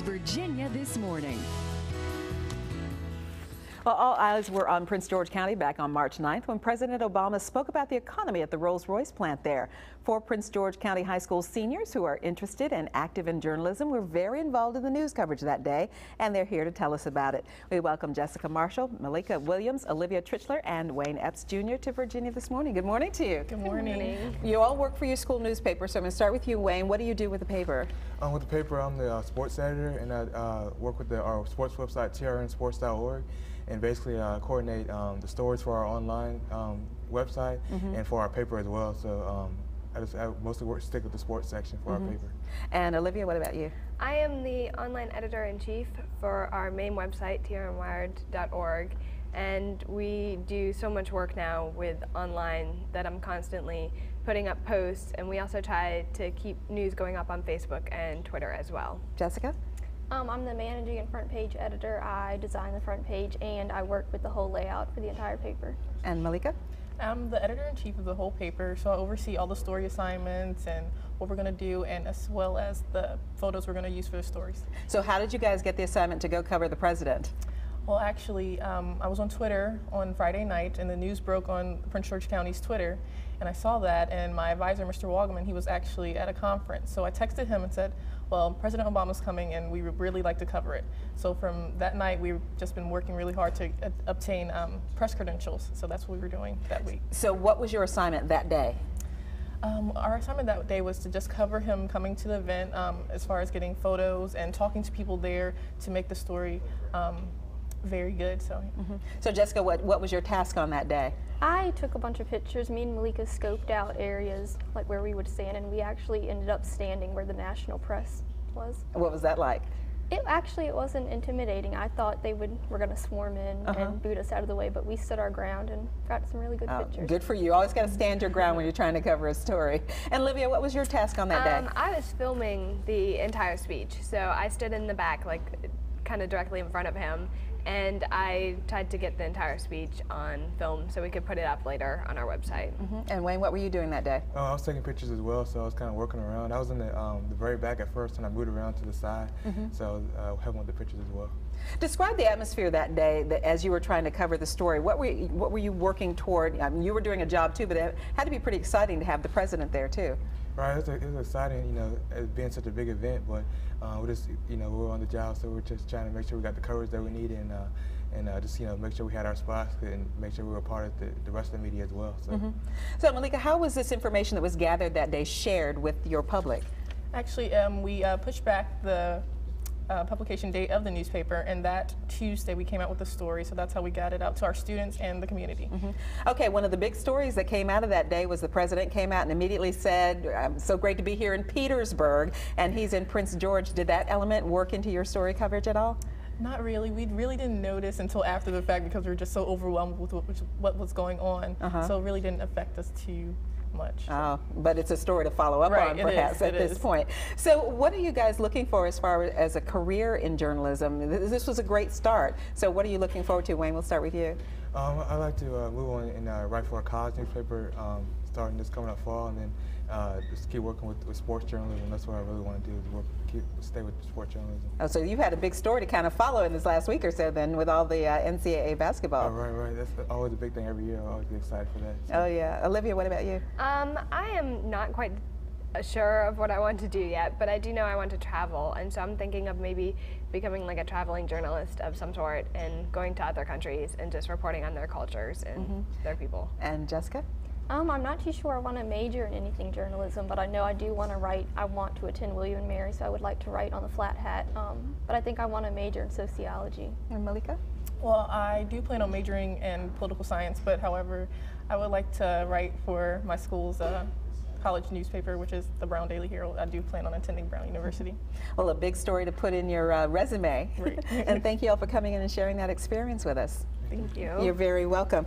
Virginia This Morning. Well, all eyes were on Prince George County back on March 9th when President Obama spoke about the economy at the Rolls Royce Plant there. 4 Prince George County High School seniors who are interested and active in journalism were very involved in the news coverage that day, and they're here to tell us about it. We welcome Jessica Marshall, Malika Williams, Olivia Trichler, and Wayne Epps Jr. to Virginia This Morning. Good morning to you. Good morning. You all work for your school newspaper, so I'm going to start with you, Wayne. What do you do with the paper? With the paper, I'm the sports editor, and I work with our sports website, trnsports.org, and basically coordinate the stories for our online website and for our paper as well. So I mostly stick with the sports section for our paper. And Olivia, what about you? I am the online editor-in-chief for our main website, trnwired.org, and we do so much work now with online that I'm constantly putting up posts, and we also try to keep news going up on Facebook and Twitter as well. Jessica? I'm the managing and front page editor. I design the front page and I work with the whole layout for the entire paper. And Malika? I'm the editor-in-chief of the whole paper, so I oversee all the story assignments and what we're going to do, and as well as the photos we're going to use for the stories. So how did you guys get the assignment to go cover the president? Well, actually, I was on Twitter on Friday night, and the news broke on Prince George County's Twitter, and I saw that, and my advisor, Mr. Waldman, he was actually at a conference. So I texted him and said, well, President Obama's coming, and we would really like to cover it. So from that night, we've just been working really hard to obtain press credentials. So that's what we were doing that week. So what was your assignment that day? Our assignment that day was to just cover him coming to the event, as far as getting photos and talking to people there to make the story very good. So, So Jessica, what was your task on that day? I took a bunch of pictures. Me and Malika scoped out areas like where we would stand, and we actually ended up standing where the national press was. What was that like? It wasn't intimidating. I thought they were going to swarm in and boot us out of the way, but we stood our ground and got some really good pictures. Good for you. You always got to stand your ground when you're trying to cover a story. And Olivia, what was your task on that day? I was filming the entire speech, so I stood in the back, like kind of directly in front of him, and I tried to get the entire speech on film so we could put it up later on our website. And Wayne, what were you doing that day? I was taking pictures as well, so I was kind of working around. I was in the very back at first, and I moved around to the side, so helping with the pictures as well. Describe the atmosphere that day as you were trying to cover the story. What were you working toward? I mean, you were doing a job too, but it had to be pretty exciting to have the president there too. Right, it was exciting, you know, it being such a big event, but we're just, you know, we're on the job, so we're just trying to make sure we got the coverage that we need, and just, you know, make sure we had our spots and make sure we were part of the rest of the media as well. So, So Malika, how was this information that was gathered that day shared with your public? actually, we pushed back the publication date of the newspaper, and that Tuesday we came out with the story, so that's how we got it out to our students and the community. Okay, one of the big stories that came out of that day was the president came out and immediately said, so great to be here in Petersburg, and he's in Prince George. Did that element work into your story coverage at all? Not really. We really didn't notice until after the fact because we were just so overwhelmed with what was going on, so it really didn't affect us too much. Oh, but it's a story to follow up on perhaps at this point. So what are you guys looking for as far as a career in journalism? This was a great start. So what are you looking forward to? Wayne, we'll start with you. I'd like to move on and write for a college newspaper starting this coming up fall, and then just keep working with sports journalism. That's what I really want to do, is stay with sports journalism. Oh, so you've had a big story to kind of follow in this last week or so then with all the NCAA basketball. Right. That's always a big thing every year. I always get excited for that. So. Oh, yeah. Olivia, what about you? I am not quite sure of what I want to do yet, but I do know I want to travel, and so I'm thinking of maybe becoming like a traveling journalist of some sort and going to other countries and just reporting on their cultures and their people. And Jessica? I'm not too sure I want to major in anything journalism, but I know I do want to write. I want to attend William & Mary, so I would like to write on the flat hat, but I think I want to major in sociology. And Malika? Well, I do plan on majoring in political science, but however, I would like to write for my school's college newspaper, which is the Brown Daily Herald. I do plan on attending Brown University. Well, a big story to put in your resume. Right. And thank you all for coming in and sharing that experience with us. Thank you. You're very welcome.